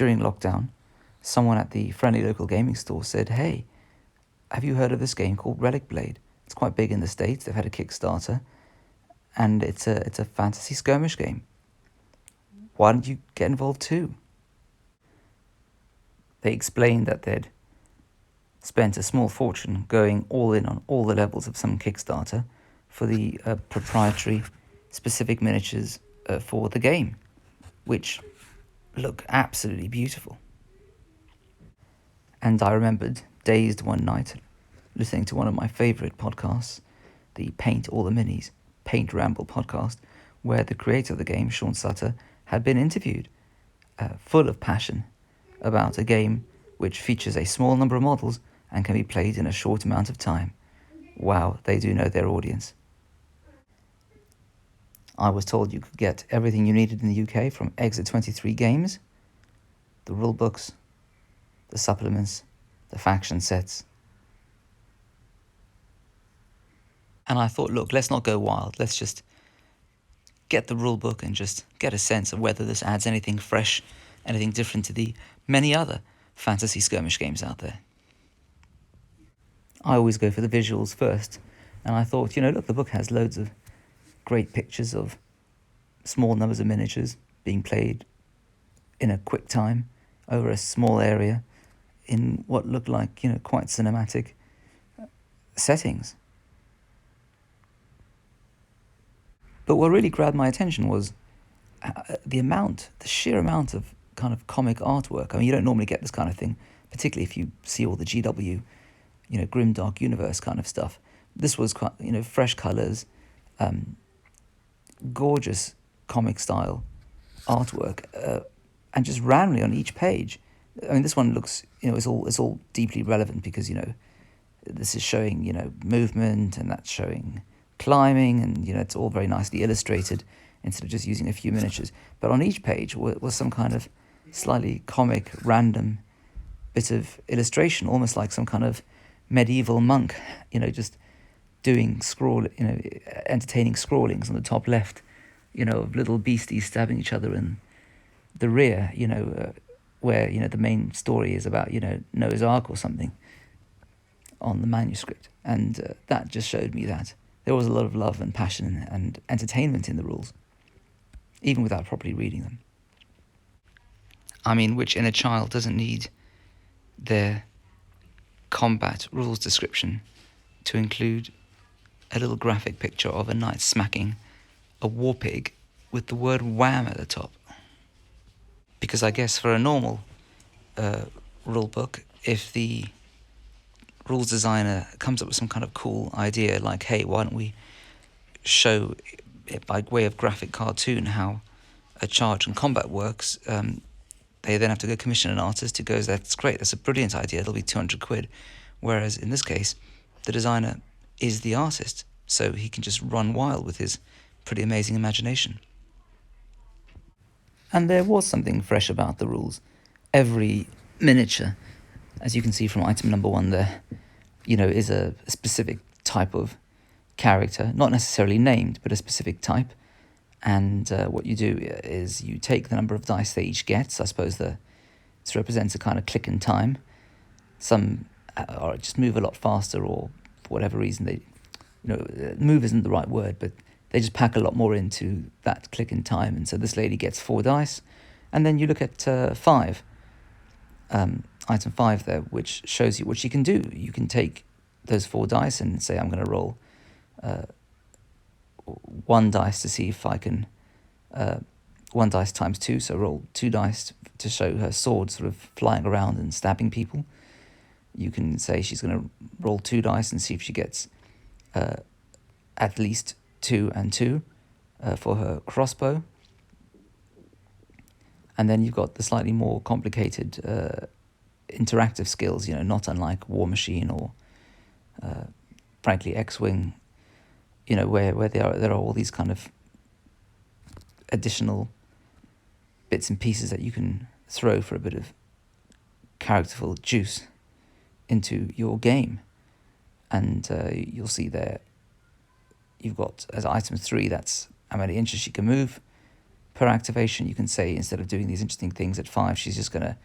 during lockdown, someone at the friendly local gaming store said, "Hey, have you heard of this game called Relicblade? It's quite big in the States. They've had a Kickstarter, and it's a fantasy skirmish game. Why don't you get involved too?" They explained that they'd spent a small fortune going all in on all the levels of some Kickstarter for the proprietary specific miniatures for the game, which look absolutely beautiful. And I remembered, dazed one night, listening to one of my favourite podcasts, the Paint All the Minis, Paint Ramble podcast, where the creator of the game, Sean Sutter, had been interviewed, full of passion, about a game which features a small number of models and can be played in a short amount of time. Wow, they do know their audience. I was told you could get everything you needed in the UK from Exit 23 Games, the rulebooks, the supplements, the faction sets. And I thought, look, let's not go wild. Let's just get the rulebook and just get a sense of whether this adds anything fresh, anything different to the many other fantasy skirmish games out there. I always go for the visuals first, and I thought, look, the book has loads of great pictures of small numbers of miniatures being played in a quick time over a small area in what looked like, quite cinematic settings. But what really grabbed my attention was the sheer amount of kind of comic artwork. I mean, you don't normally get this kind of thing, particularly if you see all the GW, grimdark universe kind of stuff. This was quite, fresh colours, gorgeous comic style artwork, and just randomly on each page. I mean, this one looks, it's all deeply relevant because, this is showing, movement, and that's showing climbing, and, it's all very nicely illustrated instead of just using a few miniatures. But on each page was some kind of slightly comic, random bit of illustration, almost like some kind of medieval monk, just doing entertaining scrawlings on the top left, of little beasties stabbing each other in the rear, where, the main story is about, Noah's Ark or something on the manuscript. And that just showed me that there was a lot of love and passion and entertainment in the rules, even without properly reading them. I mean, which inner child doesn't need their combat rules description to include a little graphic picture of a knight smacking a war pig with the word wham at the top? Because I guess for a normal rule book, if the rules designer comes up with some kind of cool idea like, hey, why don't we show it by way of graphic cartoon how a charge and combat works, they then have to go commission an artist who goes, that's great, that's a brilliant idea, it'll be 200 quid. Whereas in this case, the designer is the artist, so he can just run wild with his pretty amazing imagination. And there was something fresh about the rules. Every miniature, as you can see from item number 1 there, is a specific type of character, not necessarily named, but a specific type. And what you do is you take the number of dice they each get. So I suppose this represents a kind of click in time. Some or just move a lot faster, or for whatever reason they, move isn't the right word, but they just pack a lot more into that click in time. And so this lady gets 4 dice, and then you look at 5, item 5 there, which shows you what she can do. You can take those 4 dice and say, I'm going to roll 1 dice to see if I can, 1 dice times 2, so roll 2 dice to show her sword sort of flying around and stabbing people. You can say she's going to roll 2 dice and see if she gets at least 2 and 2 for her crossbow. And then you've got the slightly more complicated interactive skills, not unlike War Machine or frankly X-Wing, where there are all these kind of additional bits and pieces that you can throw for a bit of characterful juice into your game. And you'll see there you've got, as item 3, that's how many inches she can move. per activation, you can say, instead of doing these interesting things at 5, she's just going to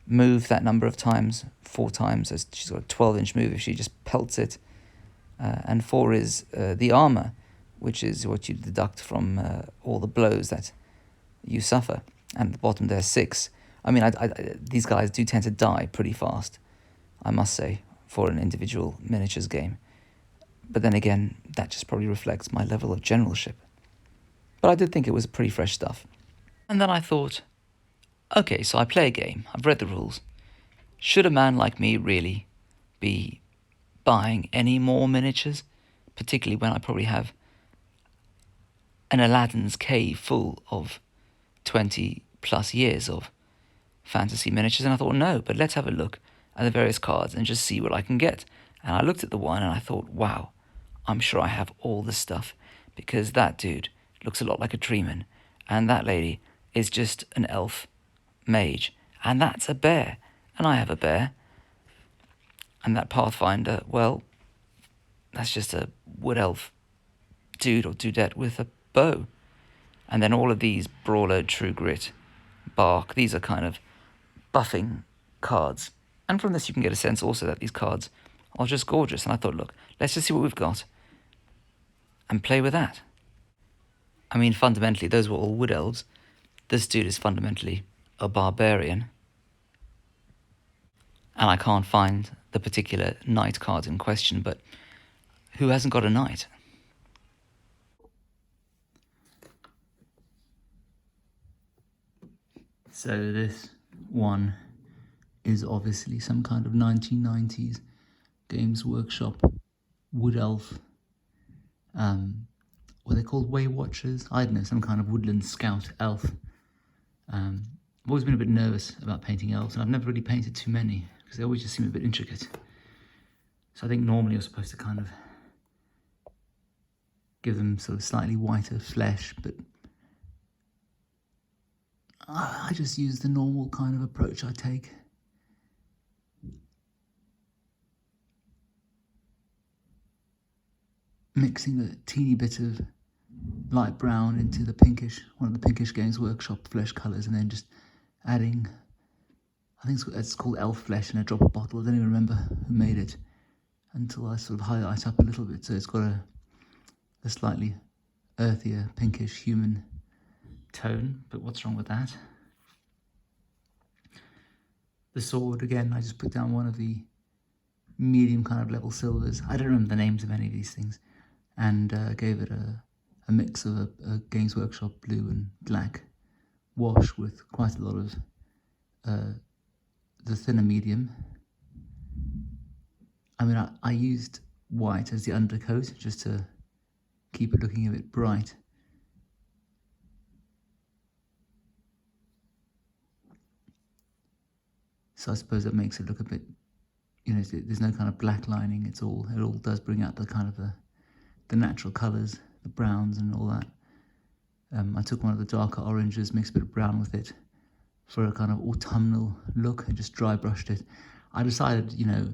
move that number of times, 4 times. So she's got a 12-inch move if she just pelts it. And 4 is the armor, which is what you deduct from all the blows that you suffer. And at the bottom there's 6. I mean, these guys do tend to die pretty fast, I must say, for an individual miniatures game. But then again, that just probably reflects my level of generalship. But I did think it was pretty fresh stuff. And then I thought, okay, so I play a game, I've read the rules. Should a man like me really be buying any more miniatures? Particularly when I probably have an Aladdin's cave full of 20 plus years of fantasy miniatures. And I thought, no, but let's have a look at the various cards and just see what I can get. And I looked at the one and I thought, wow, I'm sure I have all the stuff, because that dude looks a lot like a treeman, and that lady is just an elf mage, and that's a bear, and I have a bear, and that Pathfinder, well, that's just a wood elf dude or dudette with a bow. And then all of these Brawler, True Grit, Bark, these are kind of buffing cards. And from this you can get a sense also that these cards are just gorgeous. And I thought, look, let's just see what we've got and play with that. I mean, fundamentally, those were all wood elves. This dude is fundamentally a barbarian. And I can't find the particular knight card in question, but who hasn't got a knight? So this one is obviously some kind of 1990s Games Workshop wood elf. What are they called? Way Watchers? I don't know, some kind of woodland scout elf. I've always been a bit nervous about painting elves, and I've never really painted too many because they always just seem a bit intricate. So I think normally you're supposed to kind of give them sort of slightly whiter flesh, but I just use the normal kind of approach I take. Mixing a teeny bit of light brown into the pinkish, one of the pinkish Games Workshop flesh colours, and then just adding, I think it's called elf flesh in a dropper bottle. I don't even remember who made it until I sort of highlight up a little bit, so it's got a slightly earthier, pinkish, human tone. But what's wrong with that? The sword, again, I just put down one of the medium kind of level silvers. I don't remember the names of any of these things, and gave it a mix of a Games Workshop blue and black wash with quite a lot of the thinner medium. I mean, I used white as the undercoat just to keep it looking a bit bright. So I suppose that makes it look a bit, you know, there's no kind of black lining. It all does bring out the kind of the natural colours, the browns and all that. I took one of the darker oranges, mixed a bit of brown with it for a kind of autumnal look, and just dry brushed it. I decided, you know,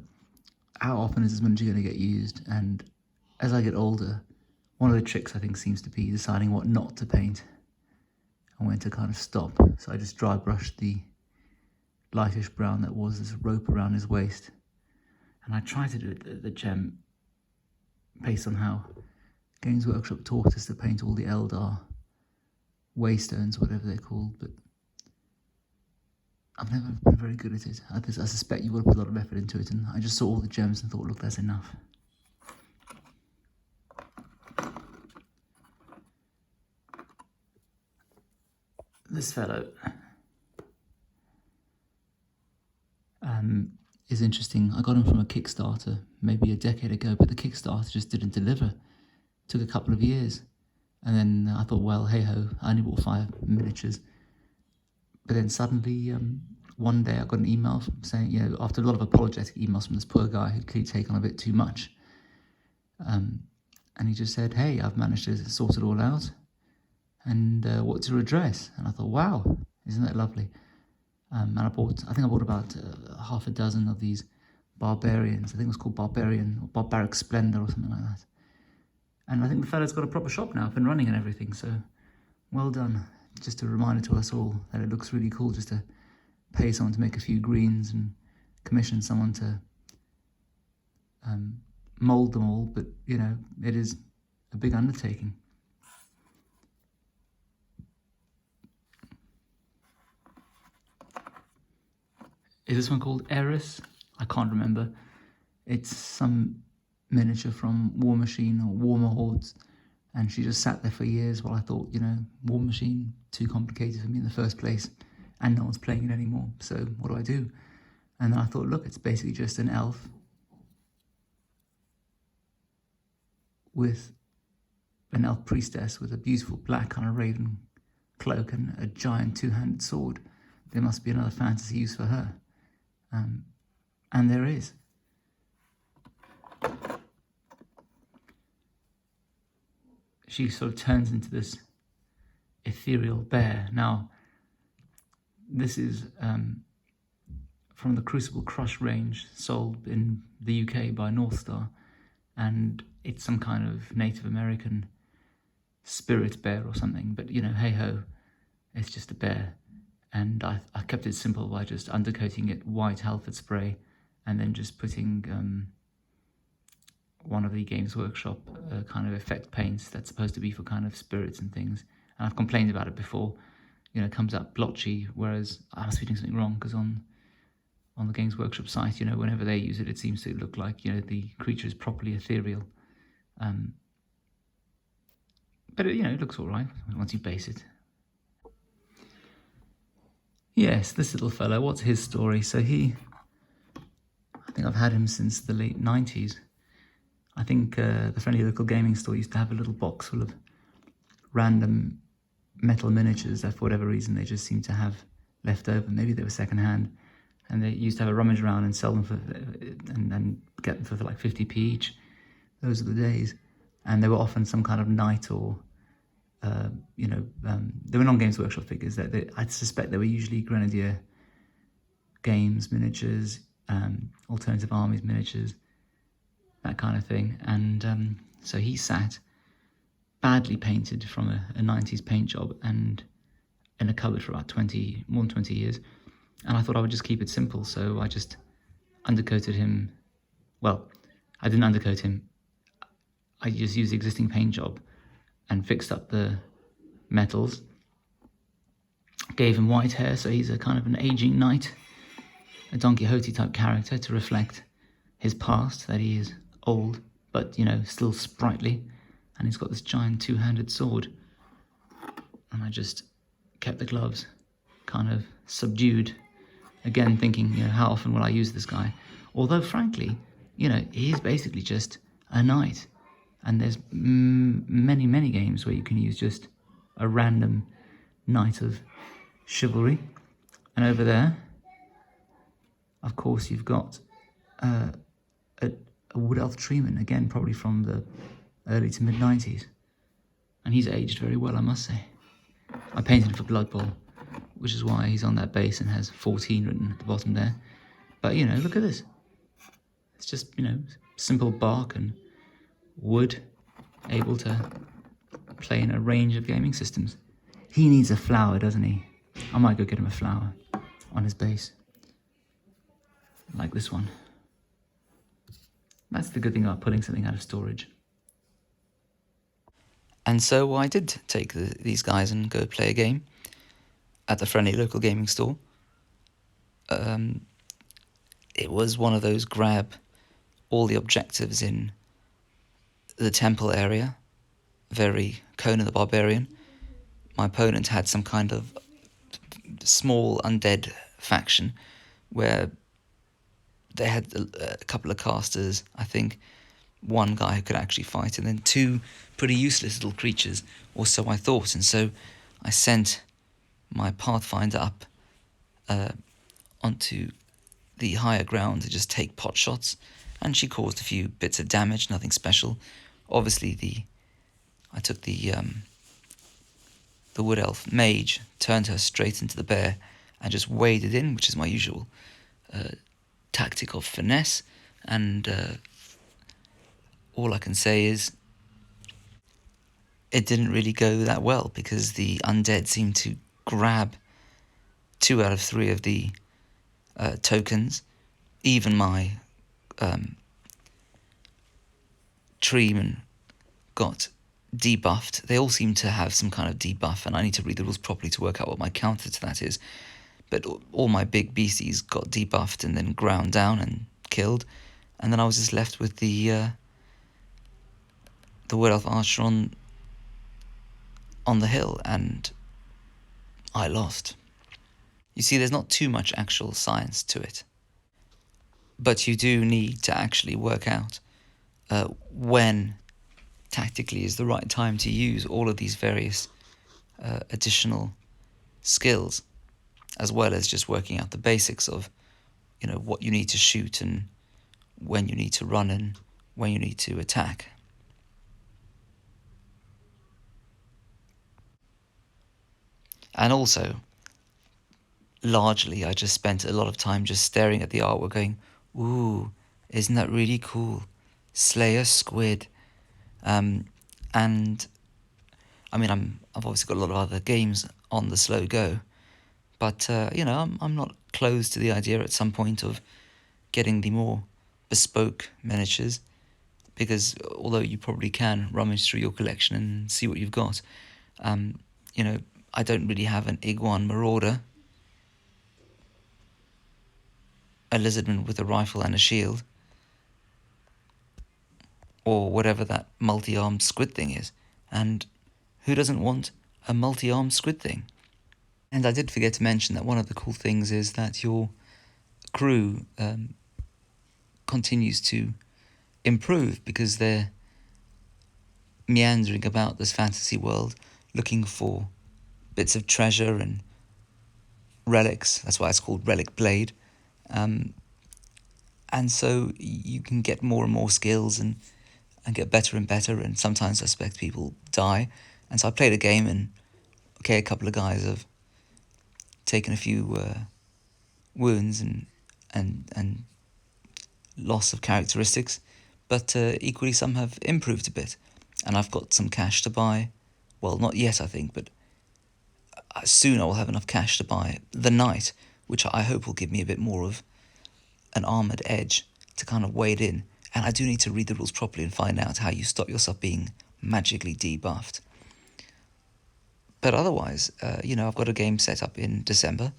how often is this miniature going to get used? And as I get older, one of the tricks I think seems to be deciding what not to paint and when to kind of stop. So I just dry brushed the lightish brown that was this rope around his waist, and I tried to do the gem based on how Games Workshop taught us to paint all the Eldar waystones, whatever they're called, but I've never been very good at it. I suspect you've got to put a lot of effort into it, and I just saw all the gems and thought, look, that's enough. This fellow is interesting. I got him from a Kickstarter maybe a decade ago, but the Kickstarter just didn't deliver. It took a couple of years. And then I thought, well, hey-ho, I only bought 5 miniatures. But then suddenly, one day I got an email saying, you know, after a lot of apologetic emails from this poor guy who'd clearly taken on a bit too much, and he just said, hey, I've managed to sort it all out, and what's your address? And I thought, wow, isn't that lovely? And I bought about half a dozen of these barbarians. I think it was called Barbarian or Barbaric Splendor or something like that. And I think the fella's got a proper shop now, up and running and everything, so well done just a reminder to us all that it looks really cool just to pay someone to make a few greens and commission someone to mould them all, but you know, it is a big undertaking. Is this one called Eris? I can't remember. It's some miniature from War Machine or Warmer Hordes, and she just sat there for years while I thought, you know, War Machine, too complicated for me in the first place, and no one's playing it anymore, so what do I do? And then I thought, look, it's basically just an elf with an elf priestess with a beautiful black kind of raven cloak and a giant two-handed sword. There must be another fantasy use for her. And there is. She sort of turns into this ethereal bear. Now, this is from the Crucible Crush range, sold in the UK by North Star, and it's some kind of Native American spirit bear or something, but you know, hey ho, it's just a bear. And I kept it simple by just undercoating it white Halford spray and then just putting one of the Games Workshop kind of effect paints that's supposed to be for kind of spirits and things. And I've complained about it before, you know, it comes out blotchy, whereas I must be doing something wrong, because on the Games Workshop site, you know, whenever they use it, it seems to look like, you know, the creature is properly ethereal. But you know, it looks all right once you base it. Yes, this little fellow, what's his story? So I think I've had him since the late 90s. I think the Friendly Local Gaming Store used to have a little box full of random metal miniatures that for whatever reason they just seemed to have left over. Maybe they were secondhand, and they used to have a rummage around and sell them for, and get them for like 50p each. Those are the days. And they were often some kind of knight or they were non-Games Workshop figures. I suspect they were usually Grenadier Games miniatures, Alternative Armies miniatures, that kind of thing. And so he sat badly painted from a 90s paint job and in a cupboard for about more than 20 years. And I thought I would just keep it simple, so I just undercoated him. Well, I didn't undercoat him. I just used the existing paint job and fixed up the metals. Gave him white hair, so he's a kind of an aging knight, a Don Quixote type character to reflect his past, that he is old, but, you know, still sprightly. And he's got this giant two-handed sword. And I just kept the gloves kind of subdued. Again, thinking, you know, how often will I use this guy? Although, frankly, you know, he's basically just a knight. And there's many, many games where you can use just a random knight of chivalry. And over there, of course, you've got a Wood Elf Treeman, again, probably from the early to mid-90s. And he's aged very well, I must say. I painted him for Blood Bowl, which is why he's on that base and has 14 written at the bottom there. But, you know, look at this. It's just, you know, simple bark and wood, able to play in a range of gaming systems. He needs a flower, doesn't he? I might go get him a flower on his base, like this one. That's the good thing about putting something out of storage. And so I did take these guys and go play a game at the Friendly Local Gaming Store. It was one of those grab all the objectives in the temple area, very Conan the Barbarian. My opponent had some kind of small undead faction where they had a couple of casters, I think, one guy who could actually fight, and then two pretty useless little creatures, or so I thought. And so I sent my Pathfinder up onto the higher ground to just take pot shots, and she caused a few bits of damage, nothing special. Obviously, I took the Wood Elf Mage, turned her straight into the bear, and just waded in, which is my usual tactic of finesse. And all I can say is it didn't really go that well because the undead seemed to grab 2 out of 3 of the tokens. Even my treeman got debuffed. They all seem to have some kind of debuff, and I need to read the rules properly to work out what my counter to that is. But all my big beasties got debuffed and then ground down and killed, and then I was just left with the Wood Elf Archer on the hill, and I lost. You see, there's not too much actual science to it, but you do need to actually work out when tactically is the right time to use all of these various additional skills, as well as just working out the basics of, what you need to shoot and when you need to run and when you need to attack. And also, largely, I just spent a lot of time just staring at the artwork going, ooh, isn't that really cool? Slay a squid. And I mean, I've obviously got a lot of other games on the slow go, but I'm not closed to the idea at some point of getting the more bespoke miniatures, because although you probably can rummage through your collection and see what you've got, I don't really have an Iguan Marauder, a lizardman with a rifle and a shield, or whatever that multi-armed squid thing is. And who doesn't want a multi-armed squid thing? And I did forget to mention that one of the cool things is that your crew continues to improve, because they're meandering about this fantasy world looking for bits of treasure and relics. That's why it's called Relicblade. And so you can get more and more skills and get better and better, and sometimes I suspect people die. And so I played a game, and a couple of guys have taken a few wounds and loss of characteristics, but equally some have improved a bit. And I've got some cash to buy, well, not yet I think, but soon I will have enough cash to buy the Knight, which I hope will give me a bit more of an armoured edge to kind of wade in. And I do need to read the rules properly and find out how you stop yourself being magically debuffed. But otherwise, I've got a game set up in December,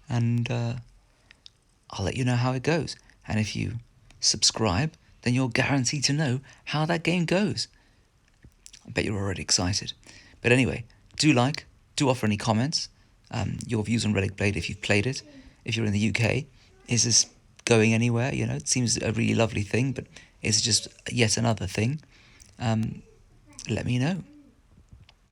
and I'll let you know how it goes. And if you subscribe, then you're guaranteed to know how that game goes. I bet you're already excited. But anyway, do offer any comments, your views on Relicblade if you've played it. If you're in the UK, is this going anywhere? It seems a really lovely thing, but is it just yet another thing? Let me know.